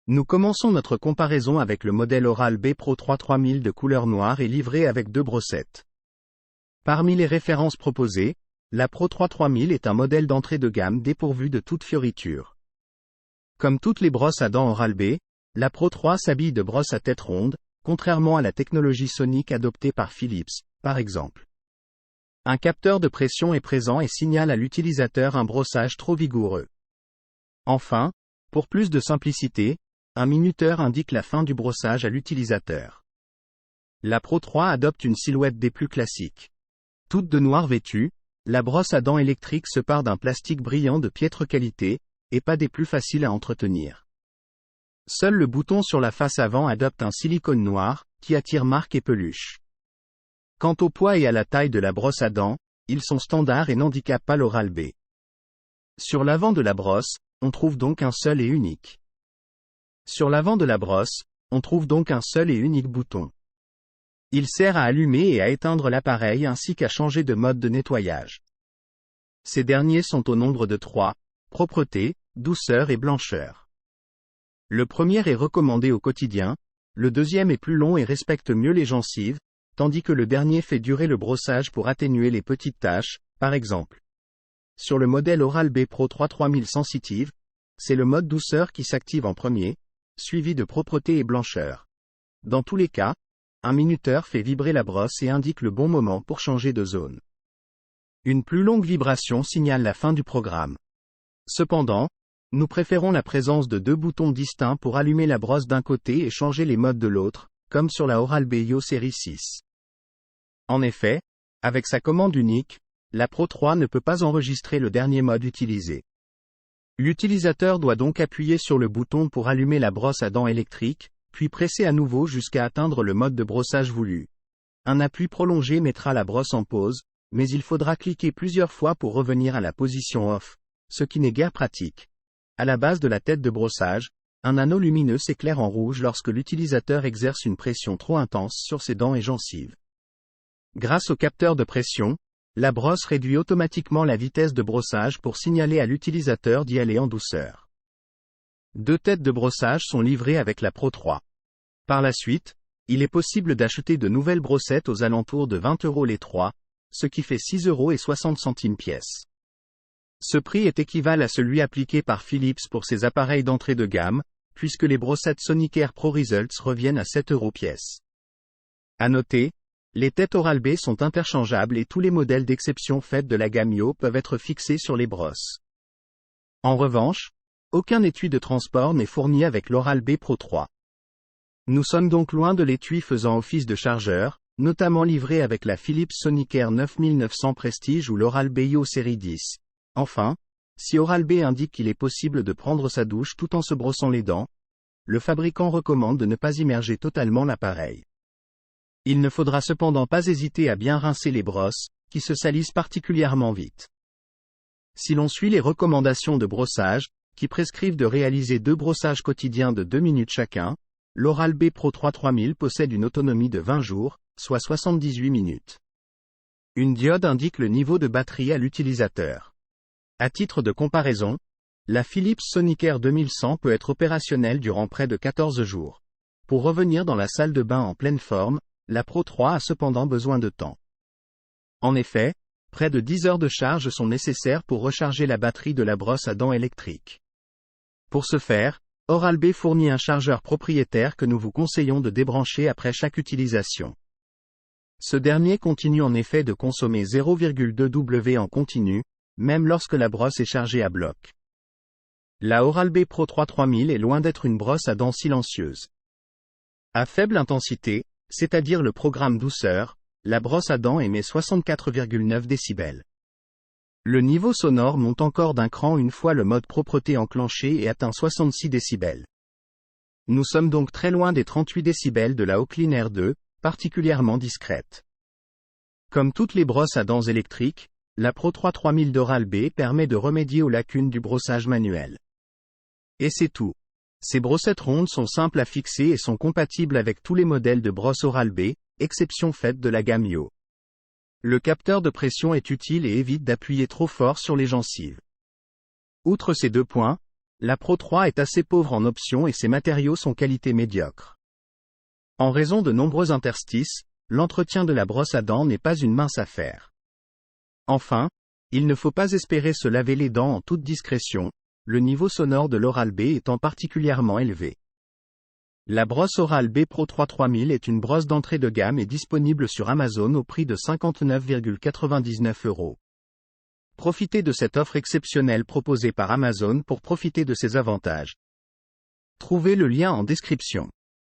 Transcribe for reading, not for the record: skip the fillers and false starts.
Nous commençons notre comparaison avec le modèle Oral-B Pro 3 3000 de couleur noire et livré avec 2 brossettes. Parmi les références proposées, la Pro 3 3000 est un modèle d'entrée de gamme dépourvu de toute fioriture. Comme toutes les brosses à dents Oral-B, la Pro 3 s'habille de brosses à tête ronde, contrairement à la technologie sonique adoptée par Philips, par exemple. Un capteur de pression est présent et signale à l'utilisateur un brossage trop vigoureux. Enfin, pour plus de simplicité, un minuteur indique la fin du brossage à l'utilisateur. La Pro 3 adopte une silhouette des plus classiques. Toute de noir vêtue, la brosse à dents électrique se pare d'un plastique brillant de piètre qualité, et pas des plus faciles à entretenir. Seul le bouton sur la face avant adopte un silicone noir, qui attire marques et peluches. Quant au poids et à la taille de la brosse à dents, ils sont standards et n'handicapent pas l'Oral-B. Sur l'avant de la brosse, on trouve donc un seul et unique. Bouton. Il sert à allumer et à éteindre l'appareil ainsi qu'à changer de mode de nettoyage. Ces derniers sont au nombre de 3, propreté, douceur et blancheur. Le premier est recommandé au quotidien, le deuxième est plus long et respecte mieux les gencives, tandis que le dernier fait durer le brossage pour atténuer les petites taches, par exemple. Sur le modèle Oral-B Pro 3 3000 Sensitive, c'est le mode douceur qui s'active en premier, suivi de propreté et blancheur. Dans tous les cas, un minuteur fait vibrer la brosse et indique le bon moment pour changer de zone. Une plus longue vibration signale la fin du programme. Cependant, nous préférons la présence de 2 boutons distincts pour allumer la brosse d'un côté et changer les modes de l'autre, comme sur la Oral-B Yo série 6. En effet, avec sa commande unique, la Pro 3 ne peut pas enregistrer le dernier mode utilisé. L'utilisateur doit donc appuyer sur le bouton pour allumer la brosse à dents électrique, puis presser à nouveau jusqu'à atteindre le mode de brossage voulu. Un appui prolongé mettra la brosse en pause, mais il faudra cliquer plusieurs fois pour revenir à la position off, ce qui n'est guère pratique. À la base de la tête de brossage, un anneau lumineux s'éclaire en rouge lorsque l'utilisateur exerce une pression trop intense sur ses dents et gencives. Grâce au capteur de pression, la brosse réduit automatiquement la vitesse de brossage pour signaler à l'utilisateur d'y aller en douceur. 2 têtes de brossage sont livrées avec la Pro 3. Par la suite, il est possible d'acheter de nouvelles brossettes aux alentours de 20 € les 3, ce qui fait 6,60 € pièce. Ce prix est équivalent à celui appliqué par Philips pour ses appareils d'entrée de gamme, puisque les brossettes Sonicare Pro Results reviennent à 7 € pièce. À noter, les têtes Oral-B sont interchangeables et tous les modèles d'exception faits de la gamme Yo peuvent être fixés sur les brosses. En revanche, aucun étui de transport n'est fourni avec l'Oral-B Pro 3. Nous sommes donc loin de l'étui faisant office de chargeur, notamment livré avec la Philips Sonicare 9900 Prestige ou l'Oral-B Yo série 10. Enfin, si Oral-B indique qu'il est possible de prendre sa douche tout en se brossant les dents, le fabricant recommande de ne pas immerger totalement l'appareil. Il ne faudra cependant pas hésiter à bien rincer les brosses, qui se salissent particulièrement vite. Si l'on suit les recommandations de brossage, qui prescrivent de réaliser 2 brossages quotidiens de 2 minutes chacun, l'Oral-B Pro 3 3000 possède une autonomie de 20 jours, soit 78 minutes. Une diode indique le niveau de batterie à l'utilisateur. À titre de comparaison, la Philips Sonicare 2100 peut être opérationnelle durant près de 14 jours. Pour revenir dans la salle de bain en pleine forme, la Pro 3 a cependant besoin de temps. En effet, près de 10 heures de charge sont nécessaires pour recharger la batterie de la brosse à dents électrique. Pour ce faire, Oral-B fournit un chargeur propriétaire que nous vous conseillons de débrancher après chaque utilisation. Ce dernier continue en effet de consommer 0,2 W en continu, même lorsque la brosse est chargée à bloc. La Oral-B Pro 3 3000 est loin d'être une brosse à dents silencieuse. À faible intensité, c'est-à-dire le programme douceur, la brosse à dents émet 64,9 décibels. Le niveau sonore monte encore d'un cran une fois le mode propreté enclenché et atteint 66 décibels. Nous sommes donc très loin des 38 décibels de la Oakley Air 2, particulièrement discrète. Comme toutes les brosses à dents électriques, la Pro 3 3000 d'Oral-B permet de remédier aux lacunes du brossage manuel. Et c'est tout. Ces brossettes rondes sont simples à fixer et sont compatibles avec tous les modèles de brosses Oral-B, exception faite de la gamme Yo. Le capteur de pression est utile et évite d'appuyer trop fort sur les gencives. Outre ces 2 points, La Pro 3 est assez pauvre en options et ses matériaux sont qualité médiocre. En raison de nombreux interstices, l'entretien de la brosse à dents n'est pas une mince affaire. Enfin, il ne faut pas espérer se laver les dents en toute discrétion, le niveau sonore de l'Oral-B étant particulièrement élevé. La brosse Oral-B Pro 3 3000 est une brosse d'entrée de gamme et disponible sur Amazon au prix de 59,99 €. Profitez de cette offre exceptionnelle proposée par Amazon pour profiter de ses avantages. Trouvez le lien en description.